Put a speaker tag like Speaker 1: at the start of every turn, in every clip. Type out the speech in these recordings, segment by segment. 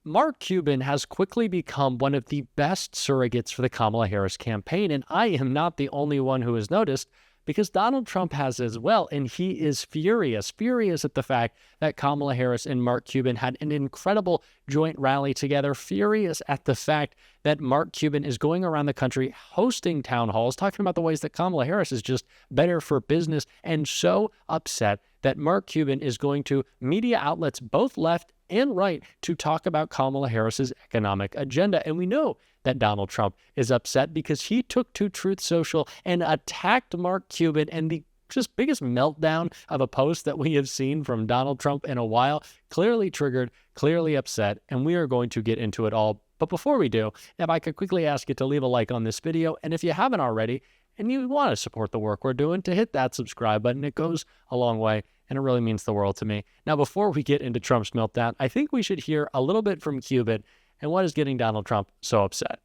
Speaker 1: Mark Cuban has quickly become one of the best surrogates for the Kamala Harris campaign, and I am not the only one who has noticed, because Donald Trump has as well, and he is furious at the fact that Kamala Harris and Mark Cuban had an incredible joint rally together, furious at the fact that Mark Cuban is going around the country hosting town halls, talking about the ways that Kamala Harris is just better for business, and so upset that Mark Cuban is going to media outlets, both left and right, to talk about Kamala Harris's economic agenda. And we know that Donald Trump is upset because he took to Truth Social and attacked Mark Cuban, and the just biggest meltdown of a post that we have seen from Donald Trump in a while. Clearly triggered, clearly upset, and we are going to get into it all. But before we do, if I could quickly ask you to leave a like on this video, and if you haven't already, and you want to support the work we're doing, to hit that subscribe button. It goes a long way, and it really means the world to me. Now, before we get into Trump's meltdown, I think we should hear a little bit from Cuban and what is getting Donald Trump so upset.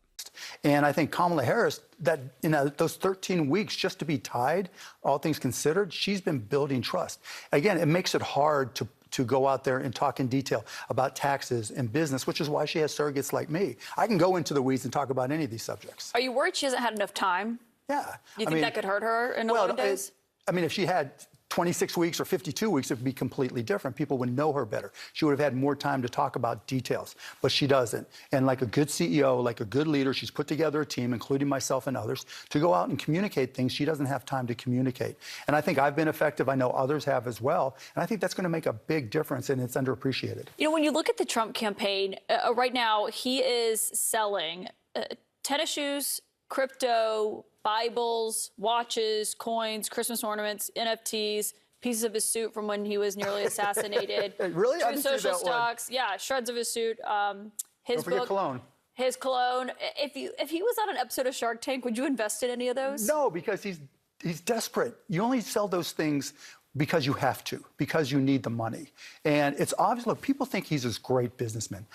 Speaker 2: And I think Kamala Harris, that those 13 weeks just to be tied, all things considered, she's been building trust. Again, it makes it hard to go out there and talk in detail about taxes and business, which is why she has surrogates like me. I can go into the weeds and talk about any of these subjects.
Speaker 3: Are you worried she hasn't had enough time?
Speaker 2: Yeah.
Speaker 3: Do you think that could hurt her in 11 days?
Speaker 2: I mean, if she had 26 weeks or 52 weeks, it would be completely different. People would know her better. She would have had more time to talk about details, but she doesn't. And like a good CEO, like a good leader, she's put together a team, including myself and others, to go out and communicate things she doesn't have time to communicate. And I think I've been effective. I know others have as well. And I think that's going to make a big difference, and it's underappreciated.
Speaker 3: You know, when you look at the Trump campaign, right now, he is selling tennis shoes, crypto, Bibles, watches, coins, Christmas ornaments, NFTs, pieces of his suit from when he was nearly assassinated.
Speaker 2: Really? I didn't see
Speaker 3: social
Speaker 2: that
Speaker 3: stocks. One. Yeah, shreds of his suit. His
Speaker 2: Don't forget
Speaker 3: book,
Speaker 2: cologne.
Speaker 3: His cologne. If he was on an episode of Shark Tank, would you invest in any of those?
Speaker 2: No, because he's desperate. You only sell those things because you have to, because you need the money. And it's obvious, look, people think he's this great businessman.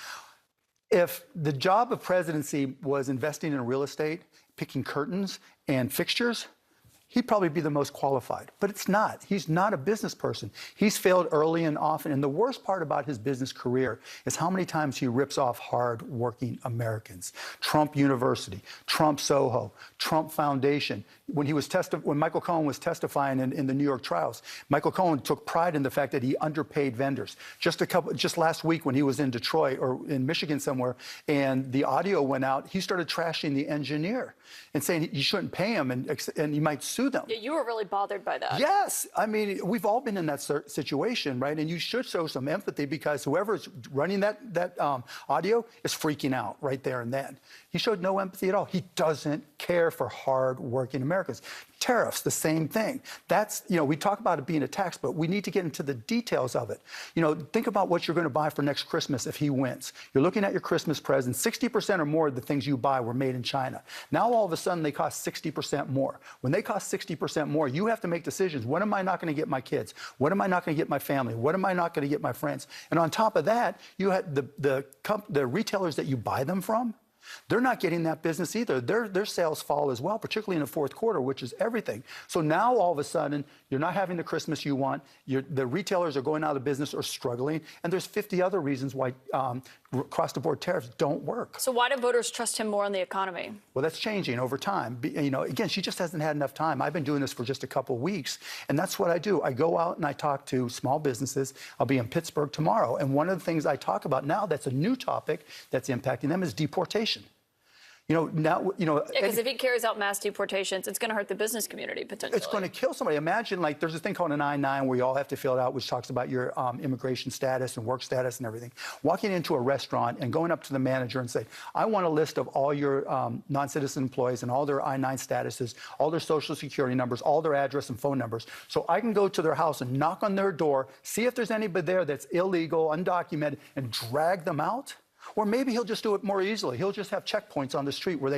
Speaker 2: If the job of presidency was investing in real estate, picking curtains and fixtures, he'd probably be the most qualified. But it's not. He's not a business person. He's failed early and often. And the worst part about his business career is how many times he rips off hard-working Americans. Trump University, Trump Soho, Trump Foundation. When Michael Cohen was testifying in the New York trials, Michael Cohen took pride in the fact that he underpaid vendors. Just last week when he was in Detroit or in Michigan somewhere, and the audio went out, he started trashing the engineer and saying you shouldn't pay him and you might sue them.
Speaker 3: Yeah, you were really bothered by that.
Speaker 2: Yes. I mean, we've all been in that situation, right? And you should show some empathy, because whoever's running that audio is freaking out right there and then. He showed no empathy at all. He doesn't care for hard-working Americans. Tariffs, the same thing. That's, we talk about it being a tax, but we need to get into the details of it. Think about what you're going to buy for next Christmas if he wins. You're looking at your Christmas present. 60% or more of the things you buy were made in China. Now, all of a sudden, they cost 60% more. When they cost 60% more, you have to make decisions. What am I not going to get my kids? What am I not going to get my family? What am I not going to get my friends? And on top of that, you had the retailers that you buy them from. They're not getting that business either. Their sales fall as well, particularly in the fourth quarter, which is everything. So now all of a sudden, you're not having the Christmas you want. The retailers are going out of business or struggling. And there's 50 other reasons why across-the-board tariffs don't work.
Speaker 3: So why do voters trust him more on the economy?
Speaker 2: Well, that's changing over time. Again, she just hasn't had enough time. I've been doing this for just a couple of weeks, and that's what I do. I go out and I talk to small businesses. I'll be in Pittsburgh tomorrow, and one of the things I talk about now that's a new topic that's impacting them is deportation.
Speaker 3: Because if he carries out mass deportations, it's going to hurt the business community potentially.
Speaker 2: It's going to kill somebody. Imagine, there's this thing called an I-9 where you all have to fill it out, which talks about your immigration status and work status and everything. Walking into a restaurant and going up to the manager and say, I want a list of all your non-citizen employees and all their I-9 statuses, all their social security numbers, all their address and phone numbers, so I can go to their house and knock on their door, see if there's anybody there that's illegal, undocumented, and drag them out. Or maybe he'll just do it more easily. He'll just have checkpoints on the street where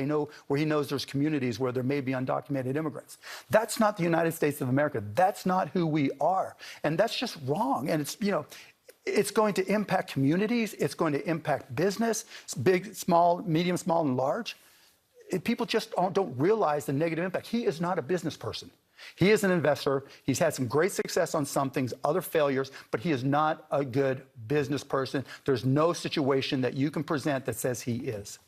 Speaker 2: he knows there's communities where there may be undocumented immigrants. That's not the United States of America. That's not who we are. And that's just wrong. And it's going to impact communities. It's going to impact business, big, small, medium, small, and large. People just don't realize the negative impact. He is not a business person. He is an investor. He's had some great success on some things, other failures, but he is not a good business person. There's no situation that you can present that says he is.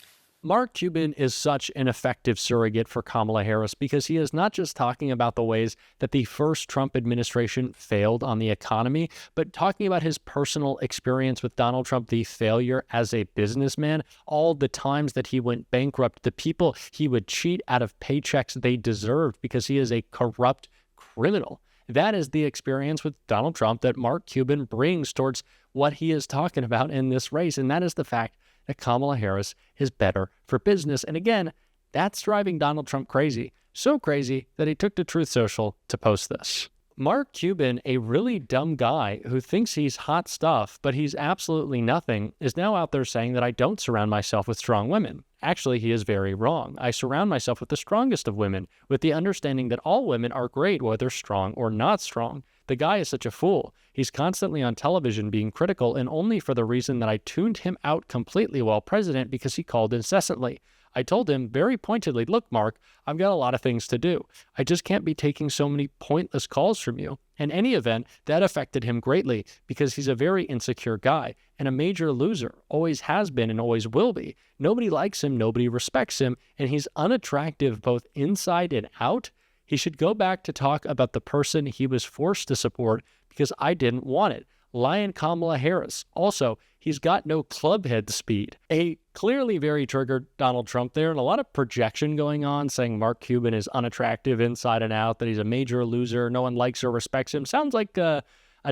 Speaker 1: Mark Cuban is such an effective surrogate for Kamala Harris because he is not just talking about the ways that the first Trump administration failed on the economy, but talking about his personal experience with Donald Trump, the failure as a businessman, all the times that he went bankrupt, the people he would cheat out of paychecks they deserved because he is a corrupt criminal. That is the experience with Donald Trump that Mark Cuban brings towards what he is talking about in this race, and that is the fact that Kamala Harris is better for business. And again, that's driving Donald Trump crazy. So crazy that he took to Truth Social to post this. Mark Cuban, a really dumb guy who thinks he's hot stuff, but he's absolutely nothing, is now out there saying that I don't surround myself with strong women. Actually, he is very wrong. I surround myself with the strongest of women, with the understanding that all women are great, whether strong or not strong. The guy is such a fool. He's constantly on television being critical, and only for the reason that I tuned him out completely while president because he called incessantly. I told him very pointedly, look, Mark, I've got a lot of things to do. I just can't be taking so many pointless calls from you. In any event, that affected him greatly because he's a very insecure guy and a major loser, always has been and always will be. Nobody likes him, nobody respects him, and he's unattractive both inside and out. He should go back to talk about the person he was forced to support because I didn't want it. Lion Kamala Harris. Also, he's got no clubhead speed. A clearly very triggered Donald Trump there, and a lot of projection going on, saying Mark Cuban is unattractive inside and out, that he's a major loser, no one likes or respects him. Sounds like a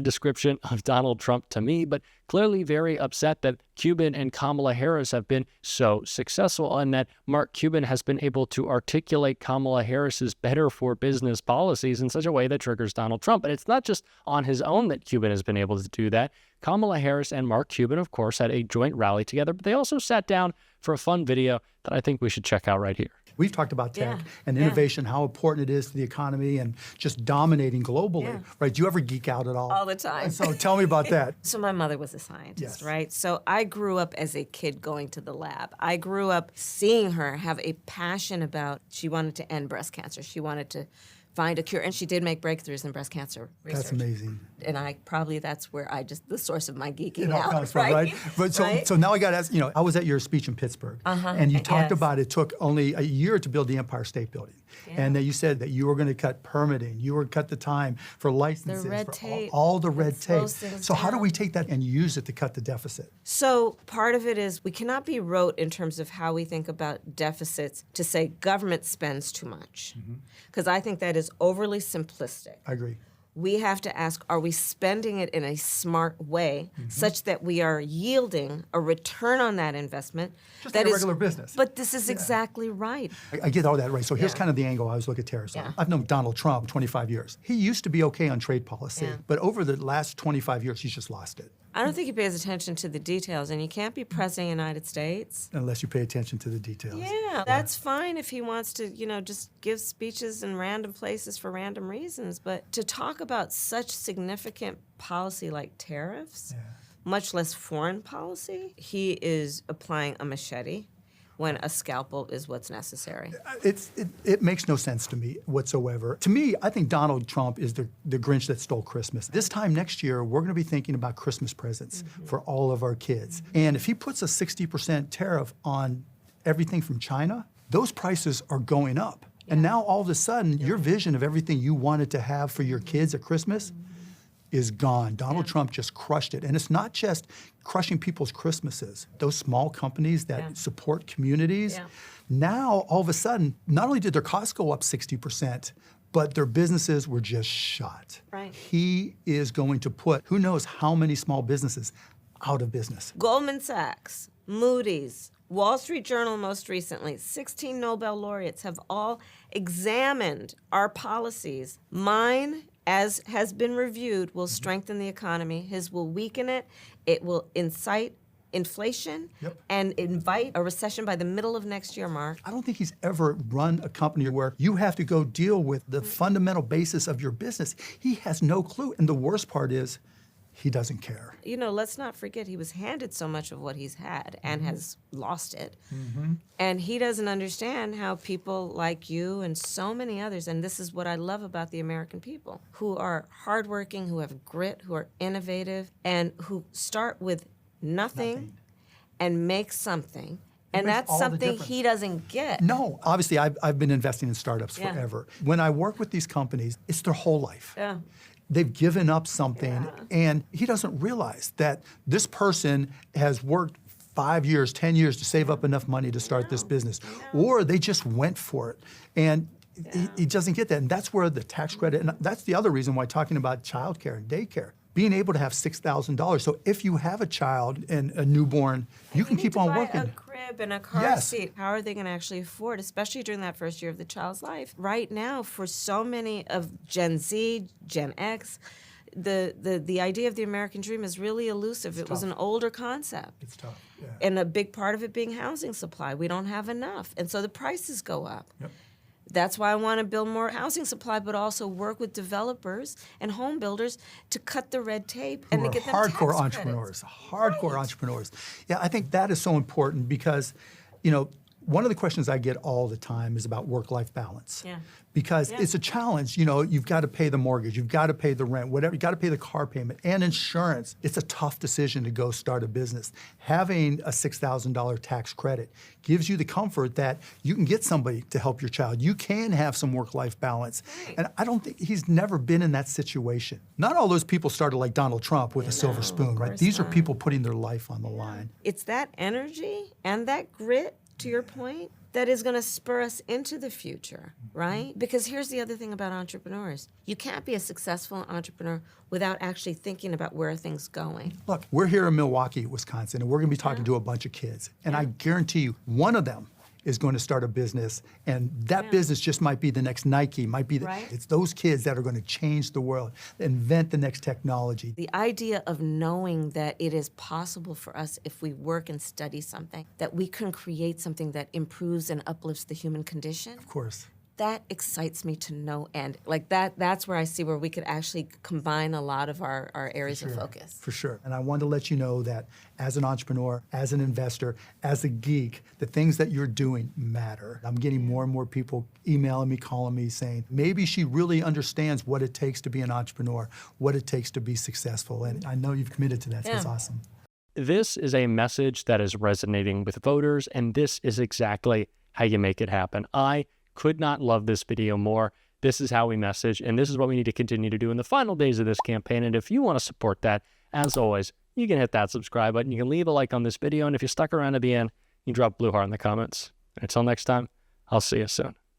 Speaker 1: description of Donald Trump to me, but clearly very upset that Cuban and Kamala Harris have been so successful and that Mark Cuban has been able to articulate Kamala Harris's better for business policies in such a way that triggers Donald Trump. And it's not just on his own that Cuban has been able to do that. Kamala Harris and Mark Cuban, of course, had a joint rally together, but they also sat down for a fun video that I think we should check out right here.
Speaker 2: We've talked about tech and innovation, how important it is to the economy and just dominating globally, right? Do you ever geek out at all?
Speaker 4: All the time.
Speaker 2: So tell me about that.
Speaker 4: So my mother was a scientist, right? So I grew up as a kid going to the lab. I grew up seeing her have a passion about, she wanted to end breast cancer. She wanted to find a cure, and she did make breakthroughs in breast cancer research.
Speaker 2: That's amazing.
Speaker 4: And that's where the source of my geeking
Speaker 2: It all
Speaker 4: out,
Speaker 2: comes from, right? But so now I got to ask, I was at your speech in Pittsburgh, and you talked about it took only a year to build the Empire State Building. And then you said that you were going to cut permitting, you were going to cut the time for licenses,
Speaker 4: the red
Speaker 2: for
Speaker 4: tape,
Speaker 2: all the red tape. So how do
Speaker 4: down.
Speaker 2: we take that and use it to cut the deficit?
Speaker 4: So part of it is we cannot be rote in terms of how we think about deficits to say government spends too much, because I think that is overly simplistic.
Speaker 2: I agree.
Speaker 4: We have to ask, are we spending it in a smart way such that we are yielding a return on that investment?
Speaker 2: Just
Speaker 4: that
Speaker 2: like a
Speaker 4: is
Speaker 2: regular business.
Speaker 4: But this is exactly right.
Speaker 2: I get all that right. So here's kind of the angle I always look at tariffs on. I've known Donald Trump 25 years. He used to be okay on trade policy, but over the last 25 years, he's just lost it.
Speaker 4: I don't think he pays attention to the details, and you can't be president of the United States.
Speaker 2: Unless you pay attention to the details.
Speaker 4: Yeah, that's fine if he wants to, just give speeches in random places for random reasons. But to talk about such significant policy like tariffs, much less foreign policy, he is applying a machete when a scalpel is what's necessary.
Speaker 2: It makes no sense to me whatsoever. To me, I think Donald Trump is the Grinch that stole Christmas. This time next year, we're going to be thinking about Christmas presents for all of our kids. And if he puts a 60% tariff on everything from China, those prices are going up. And now all of a sudden, your vision of everything you wanted to have for your kids at Christmas is gone. Donald Trump just crushed it. And it's not just crushing people's Christmases. Those small companies that support communities, now all of a sudden, not only did their costs go up 60%, but their businesses were just shot.
Speaker 4: Right.
Speaker 2: He is going to put who knows how many small businesses out of business.
Speaker 4: Goldman Sachs, Moody's, Wall Street Journal most recently, 16 Nobel laureates have all examined our policies. Mine, as has been reviewed, will strengthen the economy. His will weaken it. It will incite inflation and invite a recession by the middle of next year, Mark.
Speaker 2: I don't think he's ever run a company where you have to go deal with the fundamental basis of your business. He has no clue. And the worst part is, he doesn't care.
Speaker 4: You know, let's not forget he was handed so much of what he's had and has lost it. And he doesn't understand how people like you and so many others, and this is what I love about the American people, who are hardworking, who have grit, who are innovative, and who start with nothing. And make something. And
Speaker 2: makes
Speaker 4: that's
Speaker 2: all the
Speaker 4: something
Speaker 2: difference.
Speaker 4: he doesn't get.
Speaker 2: No, obviously, I've been investing in startups
Speaker 4: Yeah.
Speaker 2: forever. When I work with these companies, it's their whole life.
Speaker 4: Yeah.
Speaker 2: They've given up something, and he doesn't realize that this person has worked 5 years, 10 years to save up enough money to start this business, or they just went for it. And he doesn't get that, and that's where the tax credit, and that's the other reason why talking about childcare and daycare, being able to have $6,000. So if you have a child and a newborn, you can keep on
Speaker 4: buy
Speaker 2: working.
Speaker 4: a crib and a car
Speaker 2: Yes.
Speaker 4: seat. How are they going to actually afford, especially during that first year of the child's life? Right now, for so many of Gen Z, Gen X, the idea of the American dream is really elusive. It was an older concept.
Speaker 2: It's tough. Yeah.
Speaker 4: And a big part of it being housing supply. We don't have enough. And so the prices go up. That's why I want to build more housing supply, but also work with developers and home builders to cut the red tape and
Speaker 2: Who
Speaker 4: to
Speaker 2: are
Speaker 4: get them
Speaker 2: hardcore
Speaker 4: tax
Speaker 2: entrepreneurs,
Speaker 4: credits.
Speaker 2: hardcore entrepreneurs. Yeah, I think that is so important because, you know, one of the questions I get all the time is about work-life balance.
Speaker 4: Yeah.
Speaker 2: Because it's a challenge. You know, you've got to pay the mortgage, you've got to pay the rent, whatever, you got to pay the car payment and insurance. It's a tough decision to go start a business. Having a $6,000 tax credit gives you the comfort that you can get somebody to help your child. You can have some work-life balance. And I don't think he's never been in that situation. Not all those people started like Donald Trump with a silver spoon, right? These are people putting their life on the line.
Speaker 4: It's that energy and that grit, to your point, that is going to spur us into the future, right? Because here's the other thing about entrepreneurs. You can't be a successful entrepreneur without actually thinking about where are things going.
Speaker 2: Look, we're here in Milwaukee, Wisconsin, and we're going to be talking to a bunch of kids. And I guarantee you, one of them is going to start a business, and that business just might be the next Nike, might be it's those kids that are going to change the world, invent the next technology.
Speaker 4: The idea of knowing that it is possible for us, if we work and study something, that we can create something that improves and uplifts the human condition.
Speaker 2: Of course.
Speaker 4: That excites me to no end. Like that's where I see where we could actually combine a lot of our areas of focus.
Speaker 2: For sure. And I wanted to let you know that as an entrepreneur, as an investor, as a geek, the things that you're doing matter. I'm getting more and more people emailing me, calling me, saying, maybe she really understands what it takes to be an entrepreneur, what it takes to be successful. And I know you've committed to that, so it's awesome.
Speaker 1: This is a message that is resonating with voters, and this is exactly how you make it happen. I could not love this video more. This is how we message, and this is what we need to continue to do in the final days of this campaign. And if you want to support that, as always, you can hit that subscribe button. You can leave a like on this video, and if you stuck around to the end, you can drop a blue heart in the comments. And until next time, I'll see you soon.